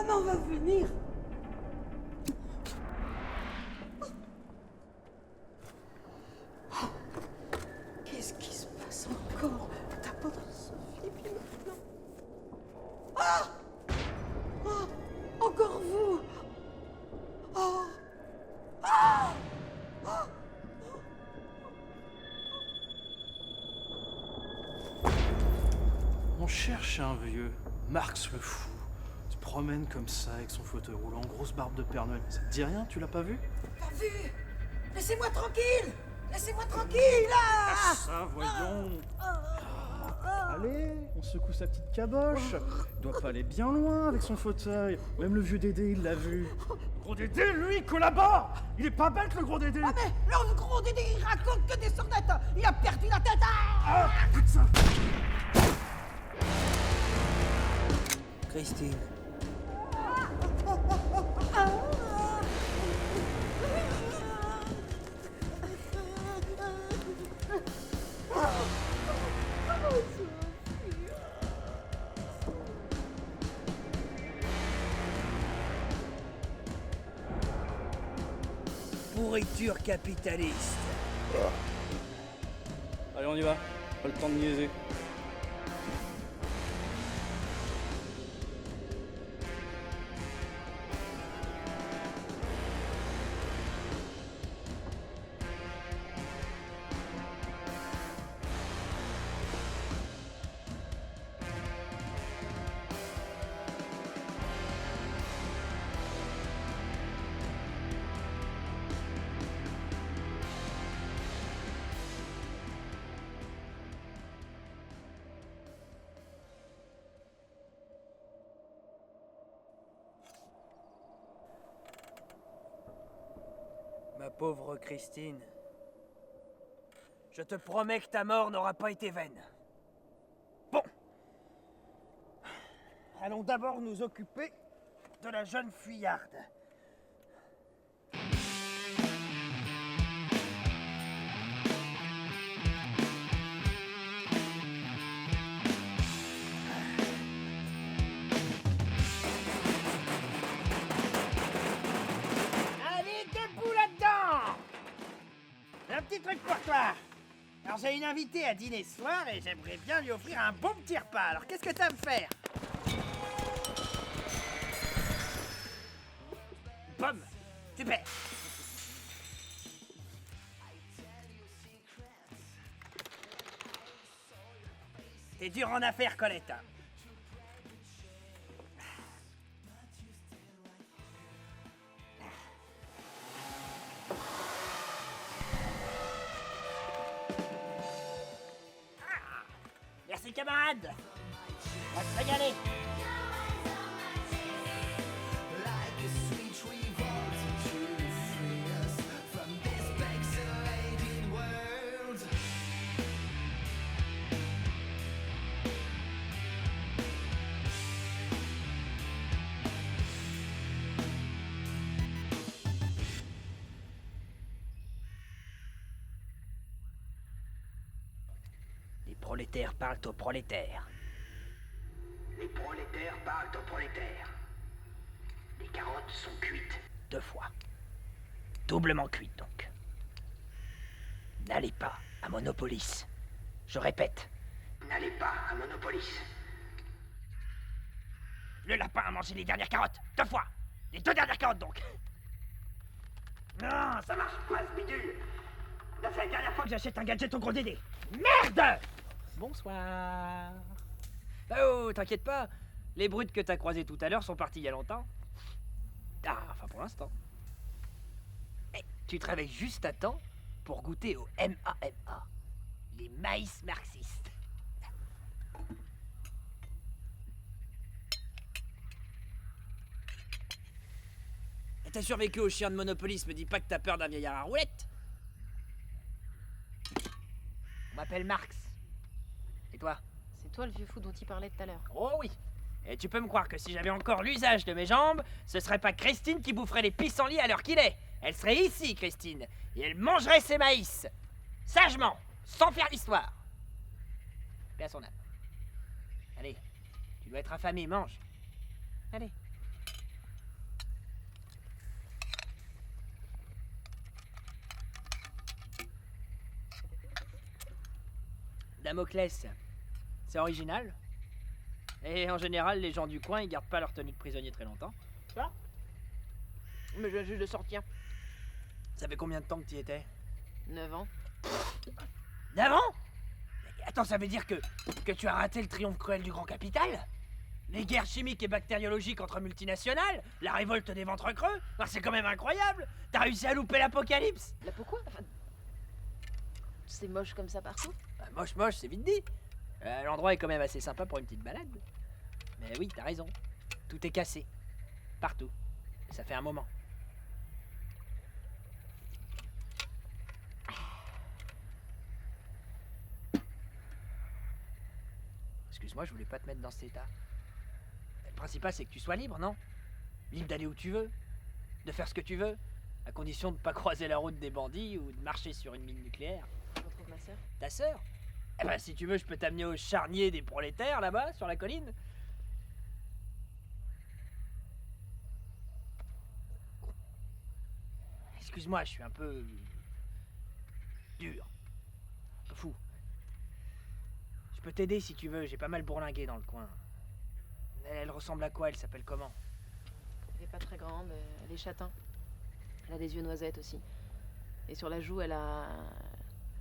Maman va venir. Qu'est-ce qui se passe encore? T'as pas de Sophie, puis maintenant. Ah! Ah! Encore vous! Ah! Ah! Ah! On cherche un vieux, Marx le fou. Se promène comme ça avec son fauteuil roulant, grosse barbe de Père Noël. Ça te dit rien? Tu l'as pas vu? Pas vu! Laissez-moi tranquille! Laissez-moi tranquille, là! Ah ça, voyons. Allez, on secoue sa petite caboche. Il doit pas aller bien loin avec son fauteuil. Même le vieux Dédé, il l'a vu. Le gros Dédé, lui, il collabore. Il est pas bête, le gros Dédé. Ah mais le gros Dédé, il raconte que des sornettes! Il a perdu la tête! Ah, putain. Christine. Pourriture capitaliste. Allez, on y va. Pas le temps de niaiser. Ma pauvre Christine, je te promets que ta mort n'aura pas été vaine. Bon. Allons d'abord nous occuper de la jeune fuyarde. Allez, debout là-dedans! Un petit truc pour toi. Alors j'ai une invitée à dîner ce soir et j'aimerais bien lui offrir un bon petit repas. Alors qu'est-ce que t'as à me faire? Pomme. Super. T'es dur en affaires, Colette. Merci, camarade. On va se régaler. Les prolétaires parlent aux prolétaires. Les prolétaires parlent aux prolétaires. Les carottes sont cuites. 2 fois. Doublement cuite donc. N'allez pas à Monopolis. Je répète, N'allez pas à Monopolis. le lapin a mangé les dernières carottes. 2 fois. Les 2 dernières carottes donc. Non, Ça marche pas, ce bidule. Là, c'est la dernière fois faut que j'achète un gadget au gros Dédé. Merde! Bonsoir. Oh, t'inquiète pas. Les brutes que t'as croisées tout à l'heure sont parties il y a longtemps. Ah, enfin pour l'instant. Eh, tu te réveilles juste à temps pour goûter au MAMA. Les maïs marxistes. Et t'as survécu au chien de Monopolis, me dis pas que t'as peur d'un vieillard à roulette. On m'appelle Marx. Et toi? C'est toi le vieux fou dont il parlait tout à l'heure. Oh oui. Et tu peux me croire que si j'avais encore l'usage de mes jambes, ce serait pas Christine qui boufferait les pissenlits à l'heure qu'il est. Elle serait ici, Christine, et elle mangerait ses maïs. Sagement, sans faire l'histoire. Paix à son âme. Allez, tu dois être affamé, mange. Allez. Damoclès. C'est original. Et en général, les gens du coin, ils gardent pas leur tenue de prisonnier très longtemps. Mais je viens juste de sortir. Ça fait combien de temps que tu y étais? 9 ans. D'avant? Attends, ça veut dire que tu as raté le triomphe cruel du grand capital? Les guerres chimiques et bactériologiques entre multinationales? La révolte des ventres creux? Ah, c'est quand même incroyable! T'as réussi à louper l'apocalypse! Là pourquoi enfin, c'est moche comme ça partout. Bah, moche, c'est vite dit. L'endroit est quand même assez sympa pour une petite balade. Mais oui, t'as raison. Tout est cassé. Partout. Et ça fait un moment. Excuse-moi, je voulais pas te mettre dans cet état. Le principal, c'est que tu sois libre, non? Libre d'aller où tu veux, de faire ce que tu veux, à condition de pas croiser la route des bandits ou de marcher sur une mine nucléaire. Je retrouve ma sœur. Ta sœur? Eh ben, si tu veux, je peux t'amener au charnier des prolétaires, là-bas, sur la colline. Excuse-moi, je suis un peu... dur. Un peu fou. Je peux t'aider si tu veux, j'ai pas mal bourlingué dans le coin. Elle ressemble à quoi? Elle s'appelle comment? Elle est pas très grande, elle est châtain. Elle a des yeux noisettes aussi. Et sur la joue, elle a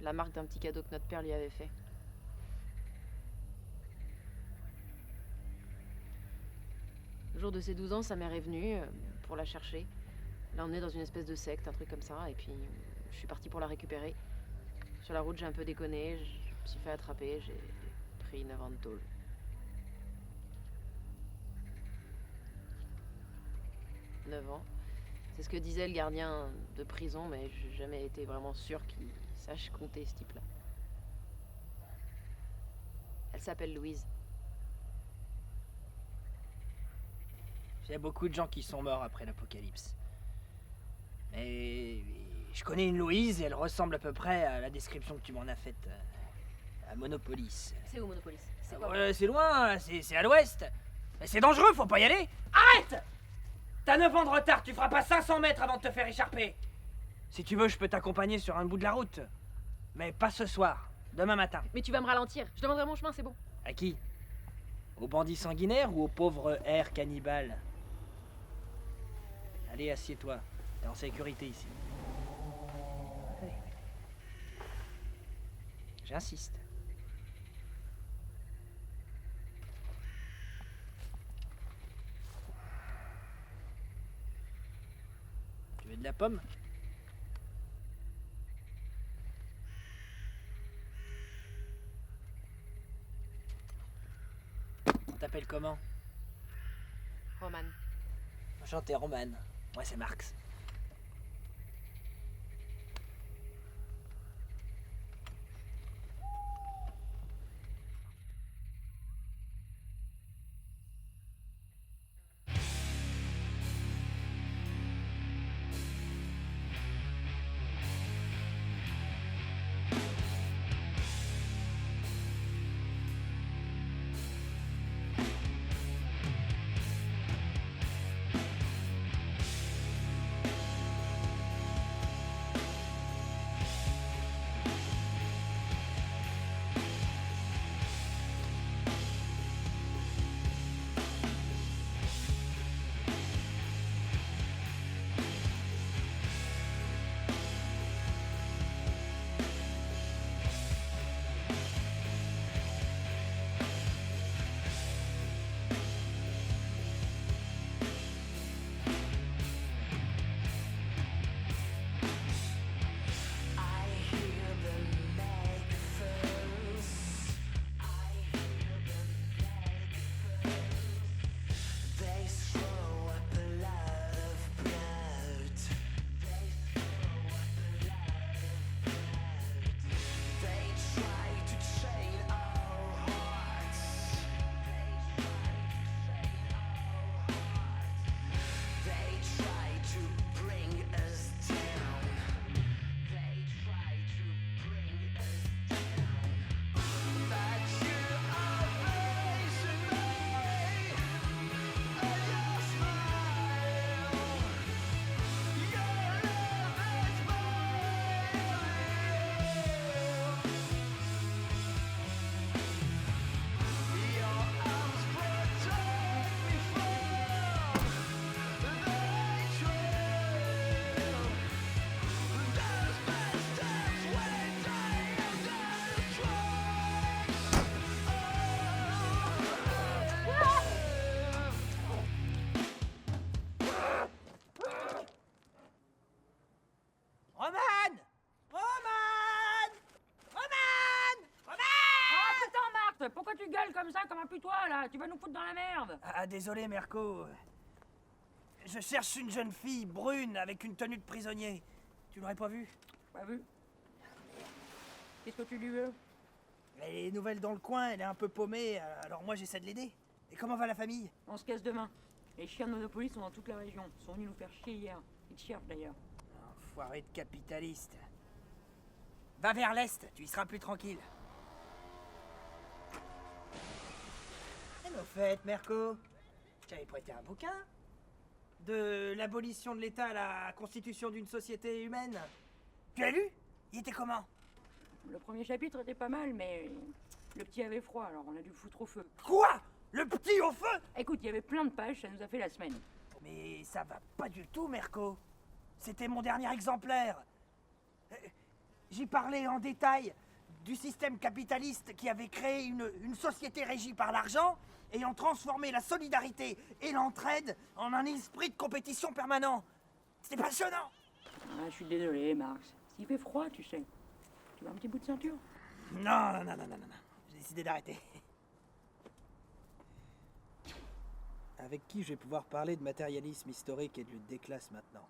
la marque d'un petit cadeau que notre père lui avait fait. Le jour de ses 12 ans, sa mère est venue pour la chercher. L'a emmenée dans une espèce de secte, un truc comme ça. Et puis, je suis partie pour la récupérer. Sur la route, j'ai un peu déconné. Je me suis fait attraper. J'ai pris 9 ans de tôle. « 9 ans. C'est ce que disait le gardien de prison, mais j'ai jamais été vraiment sûr qu'il sache compter, ce type-là. Elle s'appelle Louise. Il y a beaucoup de gens qui sont morts après l'apocalypse. Mais je connais une Louise et elle ressemble à peu près à la description que tu m'en as faite à Monopolis. C'est où, Monopolis? C'est quoi? C'est loin, c'est à l'ouest. Mais c'est dangereux, faut pas y aller. Arrête! T'as 9 ans de retard, tu feras pas 500 mètres avant de te faire écharper. Si tu veux, je peux t'accompagner sur un bout de la route. Mais pas ce soir, demain matin. Mais tu vas me ralentir. Je demanderai mon chemin, c'est bon. À qui? Aux bandits sanguinaires ou aux pauvres airs cannibales? Allez, assieds-toi. T'es en sécurité ici. Allez. J'insiste. Tu veux de la pomme? On t'appelle comment? Roman. Enchanté, Roman. Moi, c'est Marx. tu gueules comme ça, comme un putois, là? Tu vas nous foutre dans la merde! Ah, désolé, Merco. Je cherche une jeune fille brune avec une tenue de prisonnier. Tu l'aurais pas vue? Pas vu? Qu'est-ce que tu lui veux? Elle est nouvelle dans le coin, elle est un peu paumée, alors moi j'essaie de l'aider. Et comment va la famille? On se casse demain. Les chiens de Monopoly sont dans toute la région. Ils sont venus nous faire chier hier. Ils te cherchent d'ailleurs. Enfoiré de capitaliste. Va vers l'est, tu y seras plus tranquille. Et au fait, Merco, j'avais prêté un bouquin. De l'abolition de l'État à la constitution d'une société humaine. Tu l'as lu? Il était comment? Le premier chapitre était pas mal, mais le petit avait froid, alors on a dû le foutre au feu. Quoi? Le petit au feu? Écoute, il y avait plein de pages, ça nous a fait la semaine. Mais ça va pas du tout, Merco. C'était mon dernier exemplaire. J'y parlais en détail du système capitaliste qui avait créé une société régie par l'argent, ayant transformé la solidarité et l'entraide en un esprit de compétition permanent. C'était passionnant. Ah, je suis désolé, Marx. S'il fait froid, tu sais. Tu veux un petit bout de ceinture? Non. J'ai décidé d'arrêter. Avec qui je vais pouvoir parler de matérialisme historique et de lutte des classes maintenant?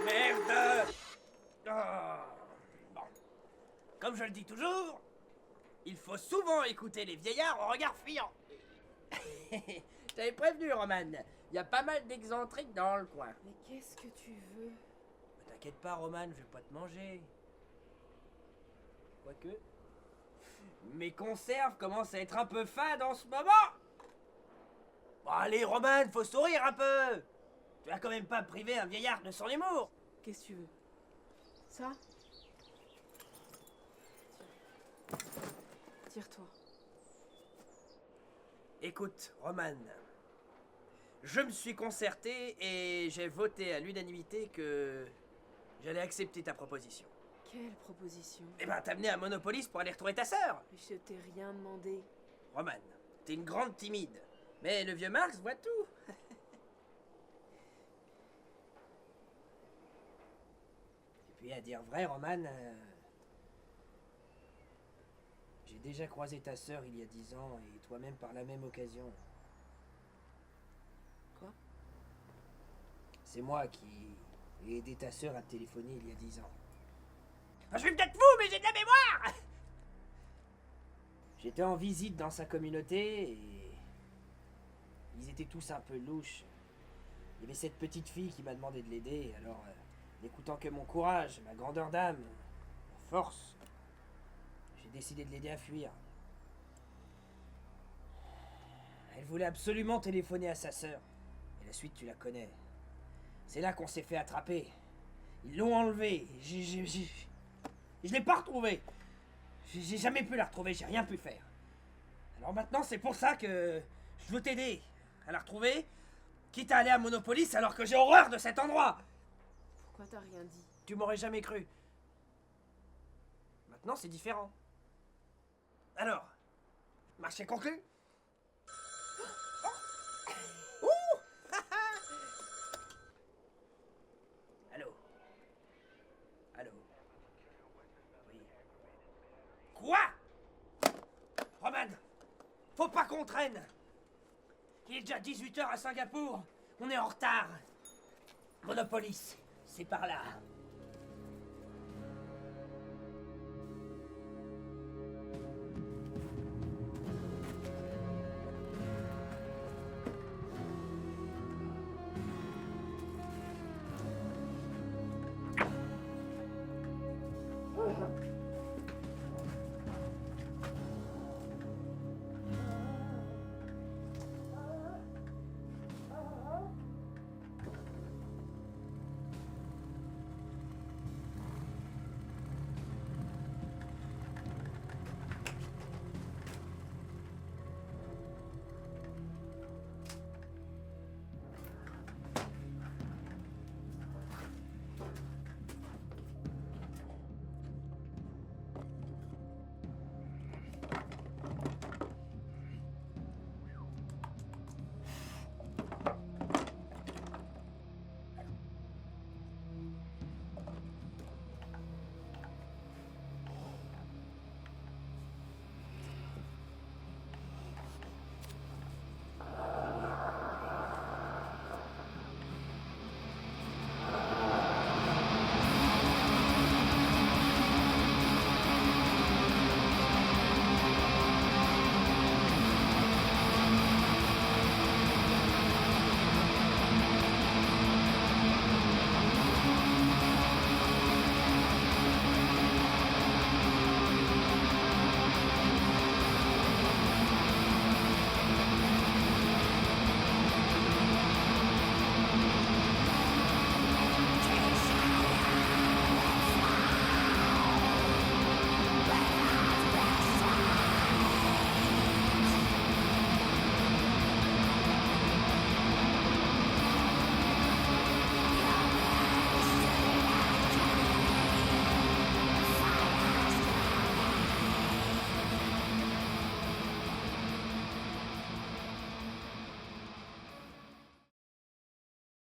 Merde! Bon. Comme je le dis toujours, il faut souvent écouter les vieillards au regard fuyant. Je t'avais prévenu, Roman. Il y a pas mal d'excentriques dans le coin. Mais qu'est-ce que tu veux? T'inquiète pas, Roman, je vais pas te manger. Quoique... mes conserves commencent à être un peu fades en ce moment. Bon, allez, Roman, faut sourire un peu. Tu vas quand même pas priver un vieillard de son humour. Qu'est-ce que tu veux? Ça? Tire-toi. Écoute, Roman, je me suis concerté et j'ai voté à l'unanimité que j'allais accepter ta proposition. Quelle proposition? Eh ben, t'amener à Monopolis pour aller retrouver ta sœur. Mais je t'ai rien demandé. Roman, t'es une grande timide, mais le vieux Marx voit tout. Et puis, à dire vrai, Roman, j'ai déjà croisé ta sœur il y a 10 ans et toi-même par la même occasion. Quoi? C'est moi qui ai aidé ta sœur à te téléphoner il y a 10 ans. Je suis peut-être fou, mais j'ai de la mémoire! J'étais en visite dans sa communauté et... ils étaient tous un peu louches. Il y avait cette petite fille qui m'a demandé de l'aider, alors... n'écoutant que mon courage, ma grandeur d'âme, ma force, j'ai décidé de l'aider à fuir. Elle voulait absolument téléphoner à sa sœur. Et la suite, tu la connais. C'est là qu'on s'est fait attraper. Ils l'ont enlevée. Je l'ai pas retrouvée. J'ai jamais pu la retrouver, j'ai rien pu faire. Alors maintenant, c'est pour ça que je veux t'aider à la retrouver, quitte à aller à Monopolis alors que j'ai horreur de cet endroit. Pourquoi t'as rien dit? Tu m'aurais jamais cru. Maintenant, c'est différent. Alors, marché conclu? qu'on traîne. Il est déjà 18 h à Singapour. On est en retard. Monopolis, c'est par là.